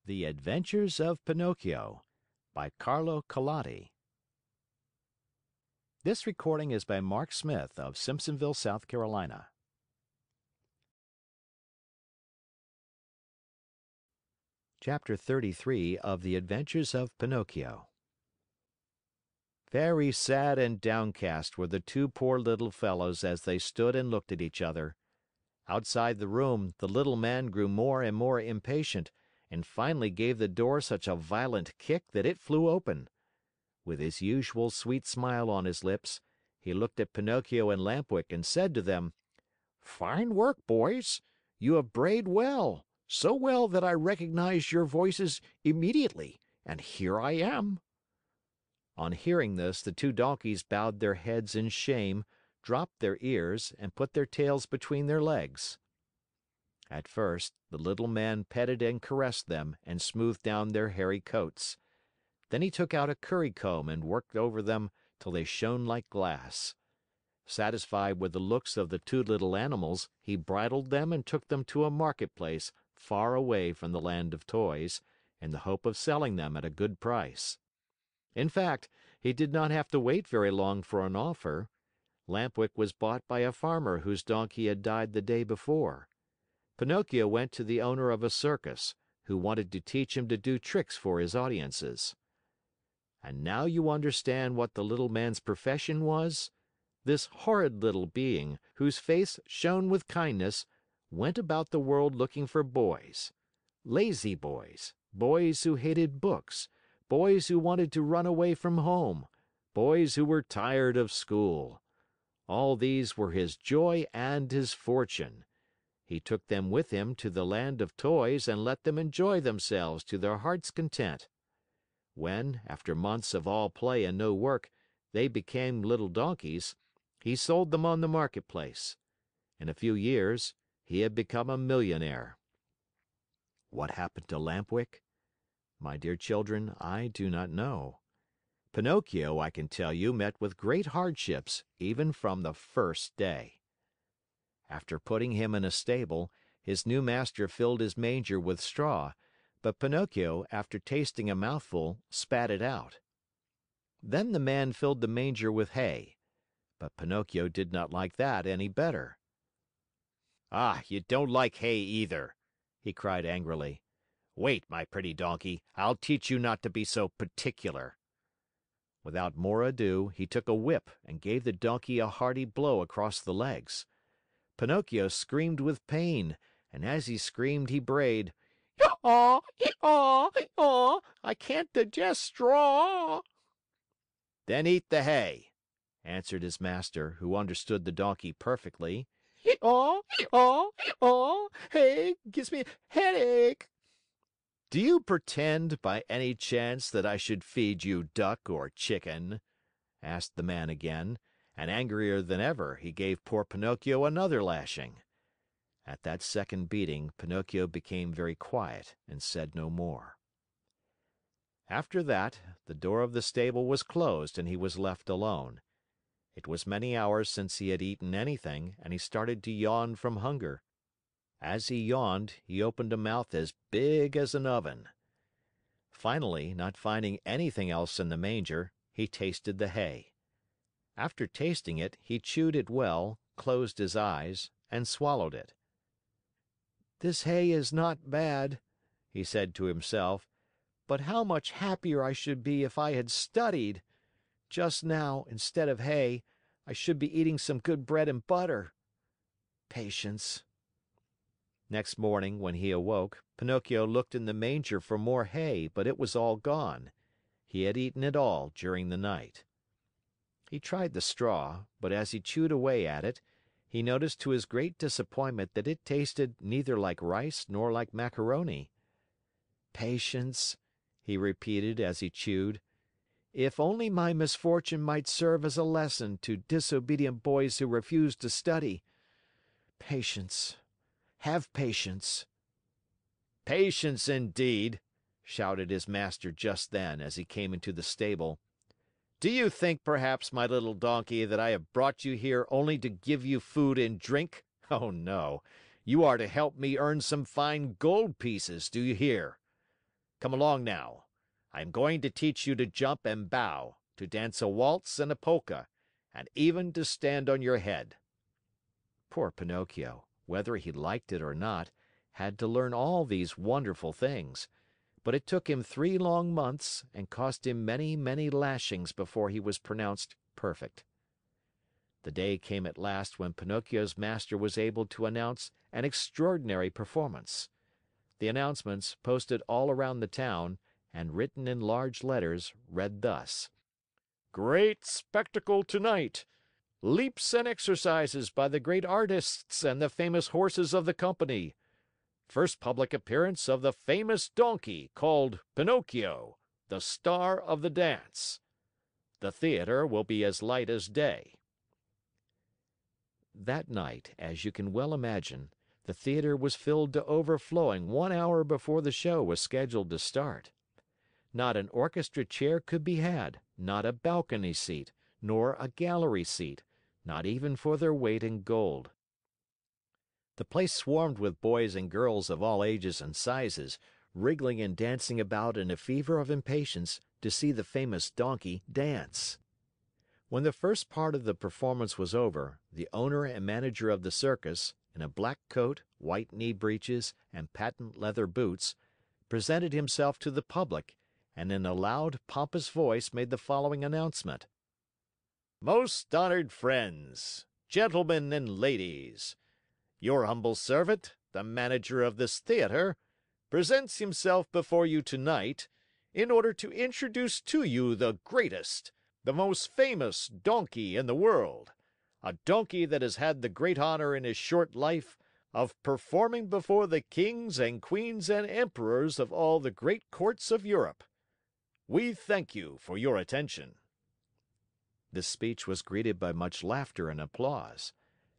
The Adventures of Pinocchio by Collodi. This recording is by Mark Smith of Simpsonville, South Carolina. Chapter 33 of The Adventures of Pinocchio. Very sad and downcast were the two poor little fellows as they stood and looked at each other. Outside the room, the little man grew more and more impatient, and finally gave the door such a violent kick that it flew open. With his usual sweet smile on his lips, he looked at Pinocchio and Lampwick and said to them, "Fine work, boys! You have brayed well, so well that I recognized your voices immediately, and here I am." On hearing this, the two donkeys bowed their heads in shame, dropped their ears, and put their tails between their legs. At first, the little man petted and caressed them and smoothed down their hairy coats. Then he took out a currycomb and worked over them till they shone like glass. Satisfied with the looks of the two little animals, he bridled them and took them to a marketplace far away from the land of toys, in the hope of selling them at a good price. In fact, he did not have to wait very long for an offer. Lampwick was bought by a farmer whose donkey had died the day before. Pinocchio went to the owner of a circus, who wanted to teach him to do tricks for his audiences. And now you understand what the little man's profession was? This horrid little being, whose face shone with kindness, went about the world looking for boys. Lazy boys, boys who hated books, boys who wanted to run away from home, boys who were tired of school. All these were his joy and his fortune. He took them with him to the land of toys and let them enjoy themselves to their heart's content. When, after months of all play and no work, they became little donkeys, he sold them on the marketplace. In a few years, he had become a millionaire. What happened to Lampwick? My dear children, I do not know. Pinocchio, I can tell you, met with great hardships even from the first day. After putting him in a stable, his new master filled his manger with straw, but Pinocchio, after tasting a mouthful, spat it out. Then the man filled the manger with hay, but Pinocchio did not like that any better. "Ah, you don't like hay either!" he cried angrily. "Wait, my pretty donkey, I'll teach you not to be so particular." Without more ado, he took a whip and gave the donkey a hearty blow across the legs. Pinocchio screamed with pain, and as he screamed, he brayed, "Yaw, yaw, yaw! I can't digest straw." "Then eat the hay," answered his master, who understood the donkey perfectly. "Yaw, yaw, yaw! Hay gives me a headache." "Do you pretend, by any chance, that I should feed you duck or chicken?" asked the man again, and angrier than ever, he gave poor Pinocchio another lashing. At that second beating, Pinocchio became very quiet and said no more. After that, the door of the stable was closed and he was left alone. It was many hours since he had eaten anything, and he started to yawn from hunger. As he yawned, he opened a mouth as big as an oven. Finally, not finding anything else in the manger, he tasted the hay. After tasting it, he chewed it well, closed his eyes, and swallowed it. "This hay is not bad," he said to himself, "but how much happier I should be if I had studied! Just now, instead of hay, I should be eating some good bread and butter. Patience." Next morning, when he awoke, Pinocchio looked in the manger for more hay, but it was all gone. He had eaten it all during the night. He tried the straw, but as he chewed away at it, he noticed to his great disappointment that it tasted neither like rice nor like macaroni. "Patience," he repeated as he chewed. "If only my misfortune might serve as a lesson to disobedient boys who refuse to study. Patience. Have patience." "Patience, indeed!" shouted his master just then, as he came into the stable. "Do you think, perhaps, my little donkey, that I have brought you here only to give you food and drink? Oh, no! You are to help me earn some fine gold pieces, do you hear?" Come along now. I am going to teach you to jump and bow, to dance a waltz and a polka, and even to stand on your head." Poor Pinocchio, whether he liked it or not, had to learn all these wonderful things, but it took him 3 long months and cost him many, many lashings before he was pronounced perfect. The day came at last when Pinocchio's master was able to announce an extraordinary performance. The announcements, posted all around the town, and written in large letters, read thus: "Great spectacle tonight! Leaps and exercises by the great artists and the famous horses of the company. First public appearance of the famous donkey called Pinocchio, the star of the dance. The theater will be as light as day." That night, as you can well imagine, the theater was filled to overflowing 1 hour before the show was scheduled to start. Not an orchestra chair could be had, not a balcony seat, nor a gallery seat, not even for their weight in gold. The place swarmed with boys and girls of all ages and sizes, wriggling and dancing about in a fever of impatience to see the famous donkey dance. When the first part of the performance was over, the owner and manager of the circus, in a black coat, white knee breeches, and patent leather boots, presented himself to the public and in a loud, pompous voice made the following announcement: "Most honored friends, gentlemen and ladies, your humble servant, the manager of this theater, presents himself before you tonight in order to introduce to you the greatest, the most famous donkey in the world, a donkey that has had the great honor in his short life of performing before the kings and queens and emperors of all the great courts of Europe. We thank you for your attention." This speech was greeted by much laughter and applause,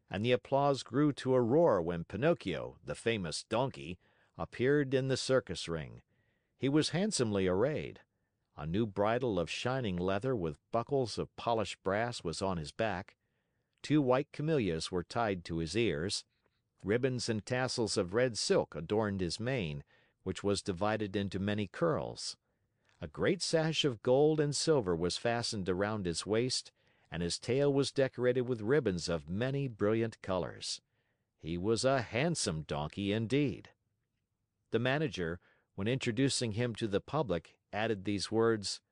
and the applause grew to a roar when Pinocchio, the famous donkey, appeared in the circus ring. He was handsomely arrayed. A new bridle of shining leather with buckles of polished brass was on his back. 2 white camellias were tied to his ears. Ribbons and tassels of red silk adorned his mane, which was divided into many curls. A great sash of gold and silver was fastened around his waist, and his tail was decorated with ribbons of many brilliant colors. He was a handsome donkey indeed. The manager, when introducing him to the public, added these words: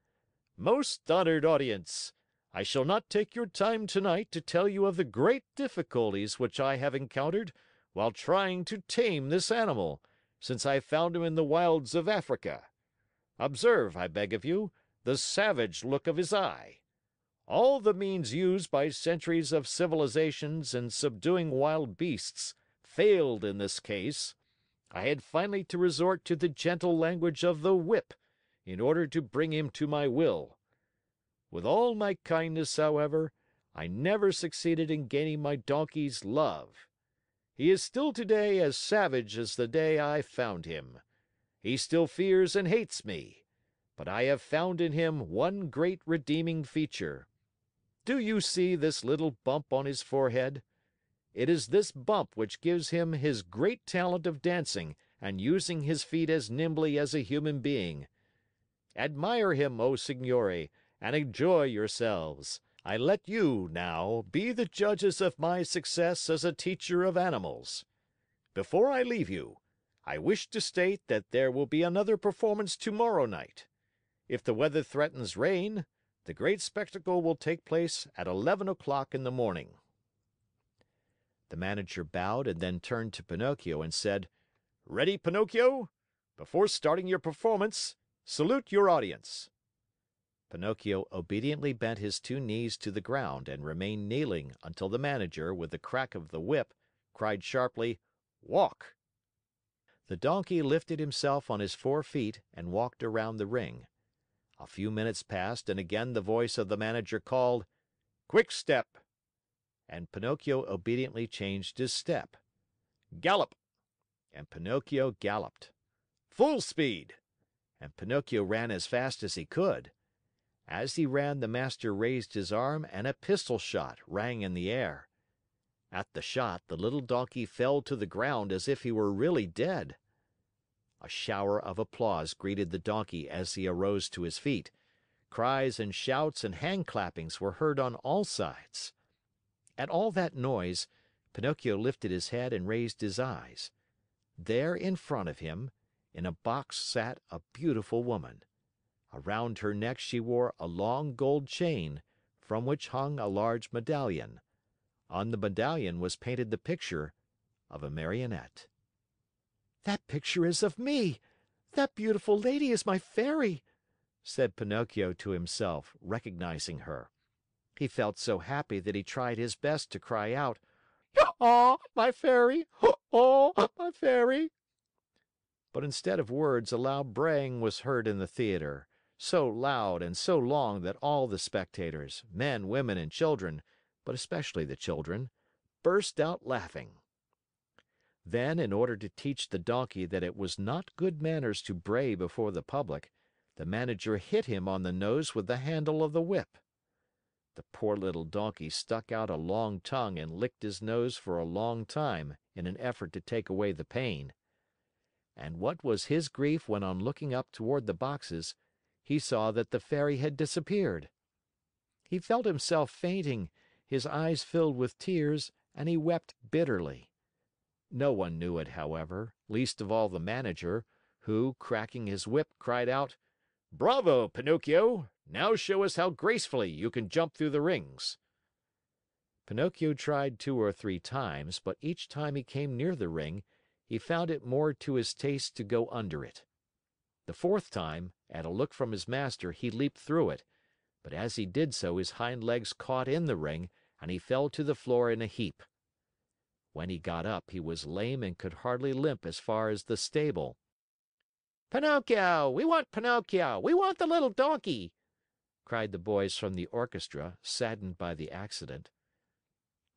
"Most honored audience, I shall not take your time tonight to tell you of the great difficulties which I have encountered while trying to tame this animal, since I found him in the wilds of Africa. Observe, I beg of you, the savage look of his eye. All the means used by centuries of civilizations in subduing wild beasts failed in this case. I had finally to resort to the gentle language of the whip in order to bring him to my will. With all my kindness, however, I never succeeded in gaining my donkey's love. He is still today as savage as the day I found him. He still fears and hates me, but I have found in him one great redeeming feature. Do you see this little bump on his forehead? It is this bump which gives him his great talent of dancing and using his feet as nimbly as a human being. Admire him, O signori, and enjoy yourselves. I let you, now, be the judges of my success as a teacher of animals. Before I leave you, I wish to state that there will be another performance tomorrow night. If the weather threatens rain, the great spectacle will take place at 11 o'clock in the morning." The manager bowed and then turned to Pinocchio and said, "Ready, Pinocchio? Before starting your performance, salute your audience." Pinocchio obediently bent his 2 knees to the ground and remained kneeling until the manager, with the crack of the whip, cried sharply, "Walk!" The donkey lifted himself on his 4 feet and walked around the ring. A few minutes passed and again the voice of the manager called, "Quick step!" And Pinocchio obediently changed his step. "Gallop!" And Pinocchio galloped. "Full speed!" And Pinocchio ran as fast as he could. As he ran, the master raised his arm and a pistol shot rang in the air. At the shot, the little donkey fell to the ground as if he were really dead. A shower of applause greeted the Donkey as he arose to his feet. Cries and shouts and hand clappings were heard on all sides. At all that noise, Pinocchio lifted his head and raised his eyes. There in front of him, in a box sat a beautiful woman. Around her neck she wore a long gold chain, from which hung a large medallion. On the medallion was painted the picture of a Marionette. "That picture is of me! That beautiful lady is my Fairy!" said Pinocchio to himself, recognizing her. He felt so happy that he tried his best to cry out, "Oh, my Fairy! Oh, my Fairy!" But instead of words, a loud braying was heard in the theater, so loud and so long that all the spectators, men, women, and children, but especially the children, burst out laughing. Then, in order to teach the Donkey that it was not good manners to bray before the public, the manager hit him on the nose with the handle of the whip. The poor little Donkey stuck out a long tongue and licked his nose for a long time in an effort to take away the pain. And what was his grief when on looking up toward the boxes, he saw that the Fairy had disappeared. He felt himself fainting, his eyes filled with tears, and he wept bitterly. No one knew it, however, least of all the manager, who, cracking his whip, cried out, "Bravo, Pinocchio! Now show us how gracefully you can jump through the rings." Pinocchio tried 2 or 3 times, but each time he came near the ring, he found it more to his taste to go under it. The 4th time, at a look from his master, he leaped through it, but as he did so his hind legs caught in the ring and he fell to the floor in a heap. When he got up, he was lame and could hardly limp as far as the stable. "Pinocchio! We want Pinocchio! We want the little Donkey!" cried the boys from the orchestra, saddened by the accident.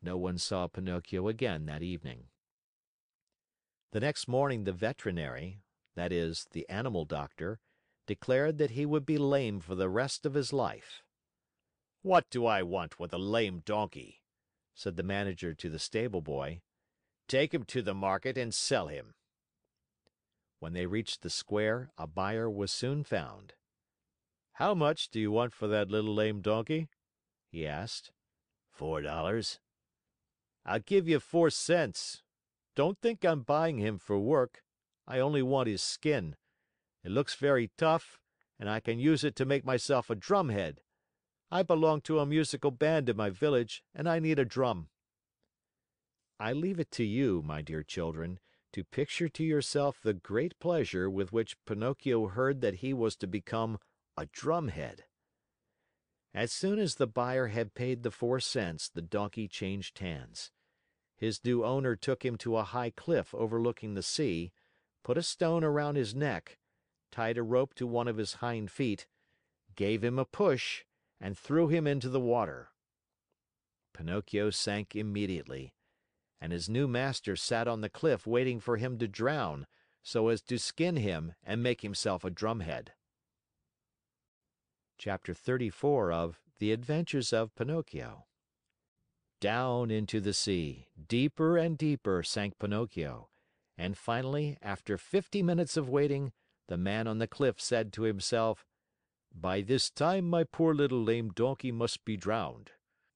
No one saw Pinocchio again that evening. The next morning the veterinary, that is, the animal doctor, declared that he would be lame for the rest of his life. "What do I want with a lame donkey?" said the manager to the stable boy. "Take him to the market and sell him." When they reached the square, a buyer was soon found. "How much do you want for that little lame donkey?" he asked. "$4." "I'll give you 4 cents. Don't think I'm buying him for work. I only want his skin. It looks very tough, and I can use it to make myself a drumhead. I belong to a musical band in my village, and I need a drum." I leave it to you, my dear children, to picture to yourself the great pleasure with which Pinocchio heard that he was to become a drumhead. As soon as the buyer had paid the 4 cents, the donkey changed hands. His new owner took him to a high cliff overlooking the sea, put a stone around his neck, tied a rope to one of his hind feet, gave him a push, and threw him into the water. Pinocchio sank immediately, and his new master sat on the cliff waiting for him to drown, so as to skin him and make himself a drumhead. Chapter 34 of The Adventures of Pinocchio. Down into the sea, deeper and deeper sank Pinocchio, and finally, after 50 minutes of waiting, the man on the cliff said to himself, "By this time my poor little lame donkey must be drowned.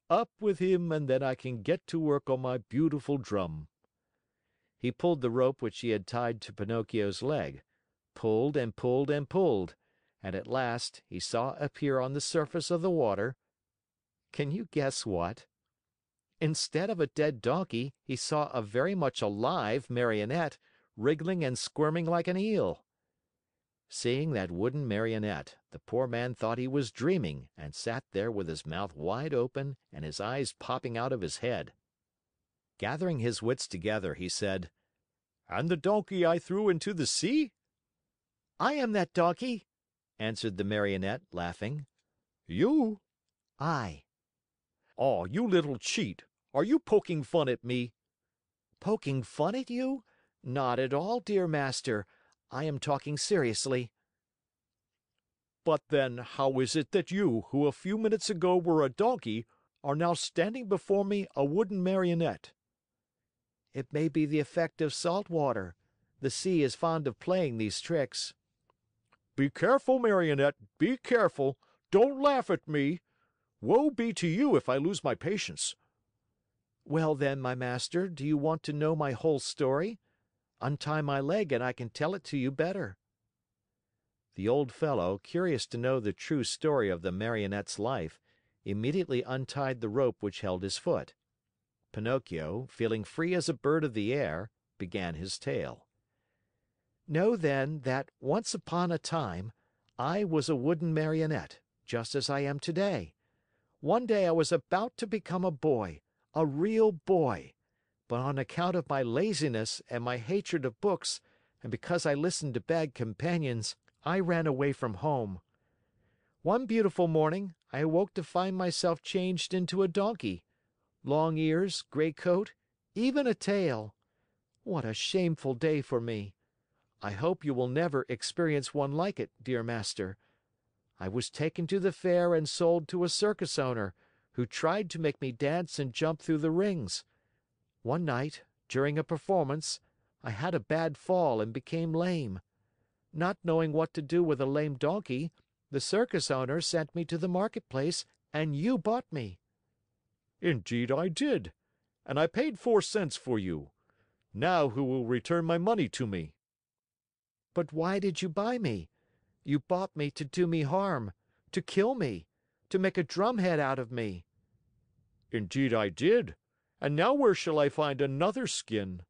Up with him and then I can get to work on my beautiful drum." He pulled the rope which he had tied to Pinocchio's leg, pulled and pulled and pulled, and at last he saw appear on the surface of the water, can you guess what? Instead of a dead donkey, he saw a very much alive Marionette, wriggling and squirming like an eel. Seeing that wooden Marionette, the poor man thought he was dreaming and sat there with his mouth wide open and his eyes popping out of his head. Gathering his wits together, he said, "And the donkey I threw into the sea?" "I am that donkey," answered the Marionette, laughing. "You?" "I." "Oh, you little cheat! Are you poking fun at me?" "Poking fun at you? Not at all, dear master. I am talking seriously." "But then, how is it that you, who a few minutes ago were a donkey, are now standing before me a wooden Marionette?" "It may be the effect of salt water. The sea is fond of playing these tricks." "Be careful, Marionette, be careful! Don't laugh at me! Woe be to you if I lose my patience!" "Well then, my master, do you want to know my whole story? Untie my leg and I can tell it to you better." The old fellow, curious to know the true story of the Marionette's life, immediately untied the rope which held his foot. Pinocchio, feeling free as a bird of the air, began his tale. "Know then that, once upon a time, I was a wooden Marionette, just as I am today. One day I was about to become a boy, a real boy, but on account of my laziness and my hatred of books, and because I listened to bad companions, I ran away from home. One beautiful morning, I awoke to find myself changed into a donkey. Long ears, gray coat, even a tail. What a shameful day for me! I hope you will never experience one like it, dear master. I was taken to the fair and sold to a circus owner, who tried to make me dance and jump through the rings. One night, during a performance, I had a bad fall and became lame. Not knowing what to do with a lame donkey, the circus owner sent me to the marketplace and you bought me." "Indeed I did, and I paid 4 cents for you. Now who will return my money to me?" "But why did you buy me? You bought me to do me harm, to kill me, to make a drumhead out of me." "Indeed I did, and now where shall I find another skin?"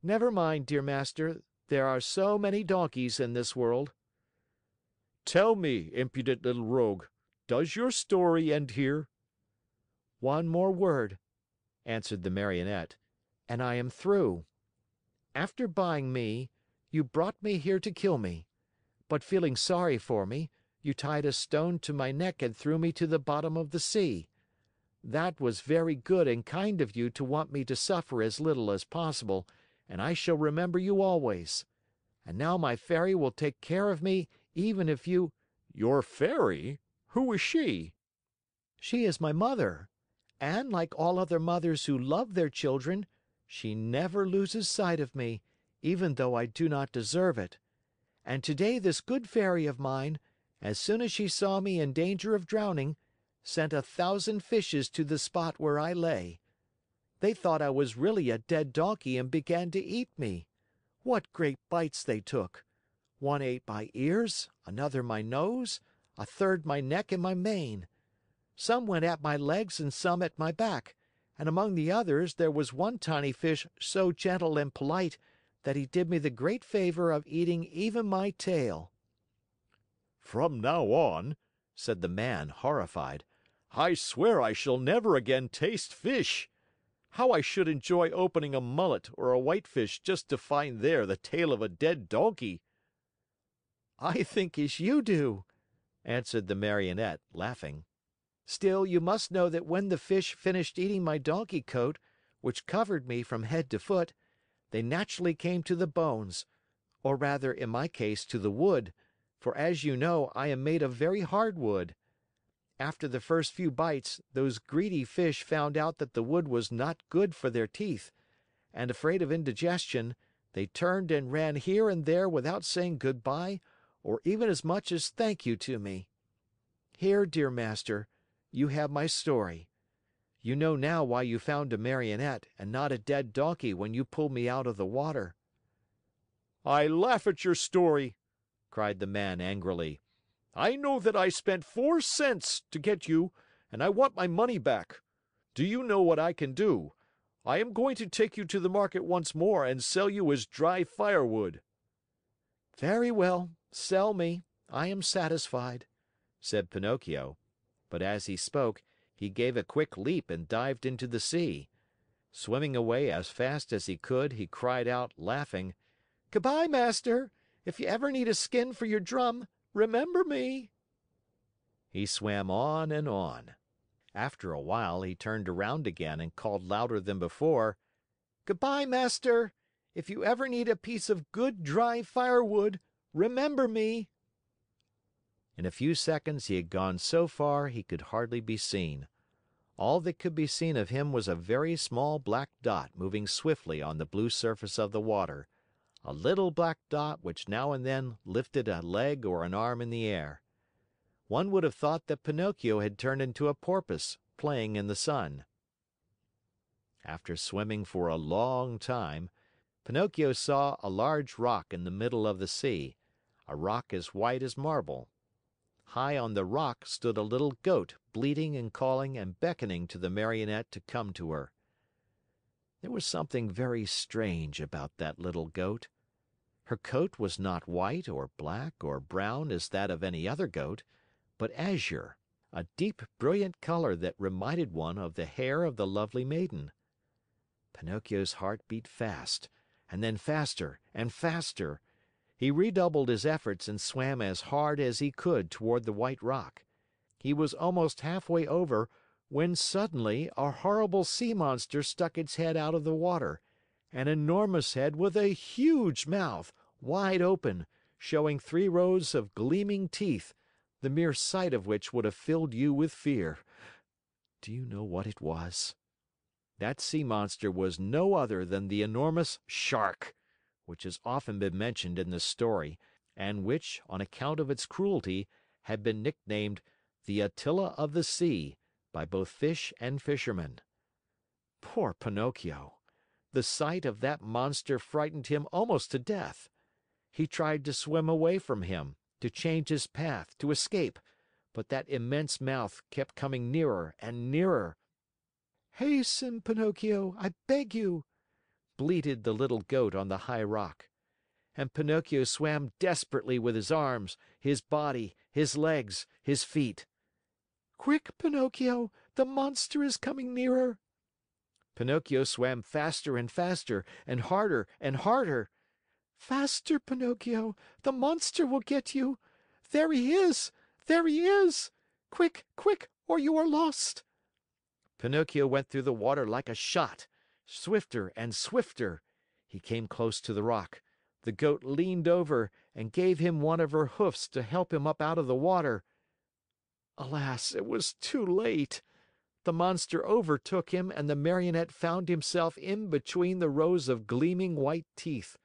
"Never mind, dear master, there are so many donkeys in this world." "Tell me, impudent little rogue, does your story end here?" "One more word," answered the Marionette, "and I am through. After buying me, you brought me here to kill me. But feeling sorry for me, you tied a stone to my neck and threw me to the bottom of the sea. That was very good and kind of you to want me to suffer as little as possible, and I shall remember you always. And now my Fairy will take care of me even if you—" "Your Fairy? Who is she?" "She is my mother. And like all other mothers who love their children, she never loses sight of me, even though I do not deserve it. And today this good Fairy of mine, as soon as she saw me in danger of drowning, sent 1,000 fishes to the spot where I lay. They thought I was really a dead donkey and began to eat me. What great bites they took! One ate my ears, another my nose, a third my neck and my mane. Some went at my legs and some at my back, and among the others there was one tiny fish so gentle and polite that he did me the great favor of eating even my tail." "From now on," said the man, horrified, "I swear I shall never again taste fish. How I should enjoy opening a mullet or a whitefish just to find there the tail of a dead donkey!" "I think as you do," answered the Marionette, laughing. "Still, you must know that when the fish finished eating my donkey coat, which covered me from head to foot, they naturally came to the bones, or rather, in my case, to the wood, for as you know, I am made of very hard wood. After the first few bites, those greedy fish found out that the wood was not good for their teeth, and afraid of indigestion, they turned and ran here and there without saying good by or even as much as thank you to me. Here, dear master, you have my story. You know now why you found a Marionette and not a dead donkey when you pulled me out of the water." "I laugh at your story!" cried the man angrily. "I know that I spent 4 cents to get you, and I want my money back. Do you know what I can do? I am going to take you to the market once more and sell you as dry firewood." "Very well, sell me. I am satisfied," said Pinocchio. But as he spoke, he gave a quick leap and dived into the sea. Swimming away as fast as he could, he cried out, laughing, "Good bye, master! If you ever need a skin for your drum, remember me." He swam on and on. After a while, he turned around again and called louder than before, "Good bye, master! If you ever need a piece of good dry firewood, remember me." In a few seconds he had gone so far he could hardly be seen. All that could be seen of him was a very small black dot moving swiftly on the blue surface of the water, a little black dot which now and then lifted a leg or an arm in the air. One would have thought that Pinocchio had turned into a porpoise, playing in the sun. After swimming for a long time, Pinocchio saw a large rock in the middle of the sea, a rock as white as marble. High on the rock stood a little goat bleating and calling and beckoning to the Marionette to come to her. There was something very strange about that little goat. Her coat was not white or black or brown as that of any other goat, but azure, a deep, brilliant color that reminded one of the hair of the lovely maiden. Pinocchio's heart beat fast, and then faster and faster. He redoubled his efforts and swam as hard as he could toward the white rock. He was almost halfway over when suddenly a horrible sea monster stuck its head out of the water, an enormous head with a huge mouth, wide open, showing 3 rows of gleaming teeth, the mere sight of which would have filled you with fear. Do you know what it was? That sea monster was no other than the enormous shark, which has often been mentioned in this story, and which, on account of its cruelty, had been nicknamed the Attila of the Sea by both fish and fishermen. Poor Pinocchio! The sight of that monster frightened him almost to death. He tried to swim away from him, to change his path, to escape, but that immense mouth kept coming nearer and nearer. "Hasten, Pinocchio, I beg you!" bleated the little goat on the high rock. And Pinocchio swam desperately with his arms, his body, his legs, his feet. "Quick, Pinocchio, the monster is coming nearer!" Pinocchio swam faster and faster, and harder and harder. "Faster, Pinocchio, the monster will get you! There he is! There he is! Quick, quick, or you are lost!" Pinocchio went through the water like a shot, swifter and swifter. He came close to the rock. The goat leaned over and gave him one of her hoofs to help him up out of the water. Alas, it was too late! The monster overtook him and the Marionette found himself in between the rows of gleaming white teeth.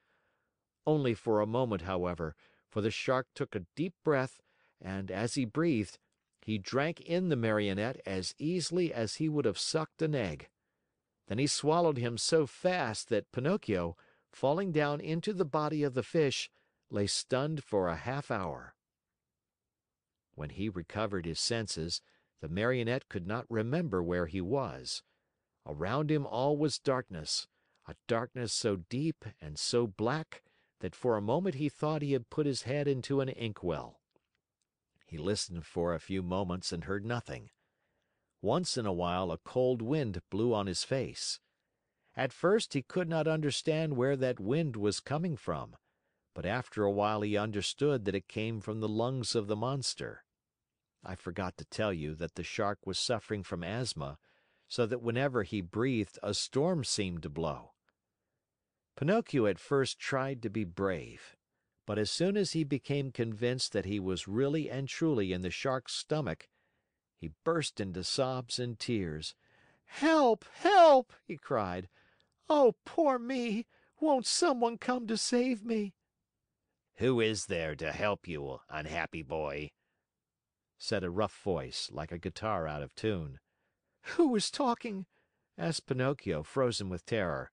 Only for a moment, however, for the Shark took a deep breath and, as he breathed, he drank in the Marionette as easily as he would have sucked an egg. Then he swallowed him so fast that Pinocchio, falling down into the body of the fish, lay stunned for a half hour. When he recovered his senses, the Marionette could not remember where he was. Around him all was darkness, a darkness so deep and so black that for a moment he thought he had put his head into an inkwell. He listened for a few moments and heard nothing. Once in a while a cold wind blew on his face. At first he could not understand where that wind was coming from, but after a while he understood that it came from the lungs of the monster. I forgot to tell you that the Shark was suffering from asthma, so that whenever he breathed a storm seemed to blow. Pinocchio at first tried to be brave, but as soon as he became convinced that he was really and truly in the Shark's stomach, he burst into sobs and tears. "Help! Help!" he cried. "Oh, poor me! Won't someone come to save me?" "Who is there to help you, unhappy boy?" said a rough voice, like a guitar out of tune. "Who is talking?" asked Pinocchio, frozen with terror.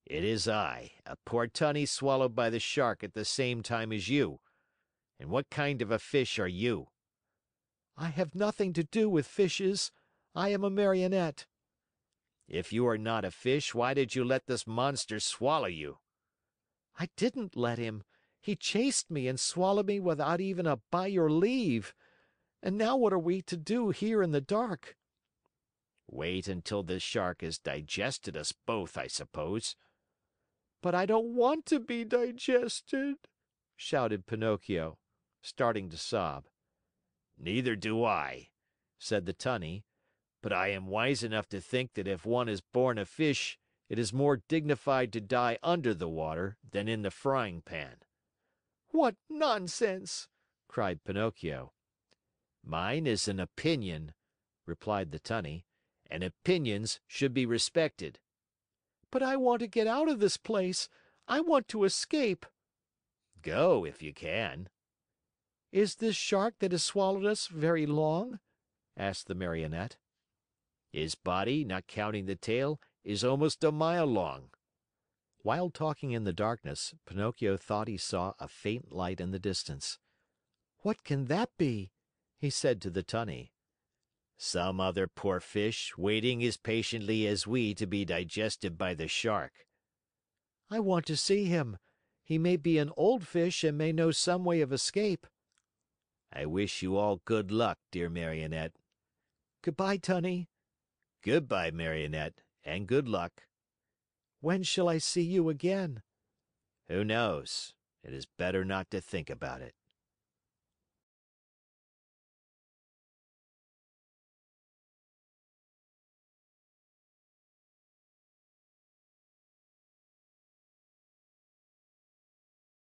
"It is I, a poor tunny swallowed by the Shark at the same time as you. And what kind of a fish are you?" "I have nothing to do with fishes. I am a Marionette." "If you are not a fish, why did you let this monster swallow you?" "I didn't let him. He chased me and swallowed me without even a 'by your leave.' And now what are we to do here in the dark?" "Wait until this Shark has digested us both, I suppose." "But I don't want to be digested," shouted Pinocchio, starting to sob. "Neither do I," said the Tunny, "but I am wise enough to think that if one is born a fish, it is more dignified to die under the water than in the frying pan." "What nonsense!" cried Pinocchio. "Mine is an opinion," replied the Tunny, "and opinions should be respected." "But I want to get out of this place. I want to escape." Go if you can. "Is this shark that has swallowed us very long?" asked the Marionette. His body, not counting the tail, is almost a mile long." While talking in the darkness, Pinocchio thought he saw a faint light in the distance. "What can that be?" he said to the Tunny. Some other poor fish waiting as patiently as we to be digested by the shark. "I want to see him. He may be an old fish and may know some way of escape." I wish you all good luck, dear Marionette. "Goodbye, Tunny." Goodbye, Marionette, and good luck. "When shall I see you again?" Who knows? It is better not to think about it.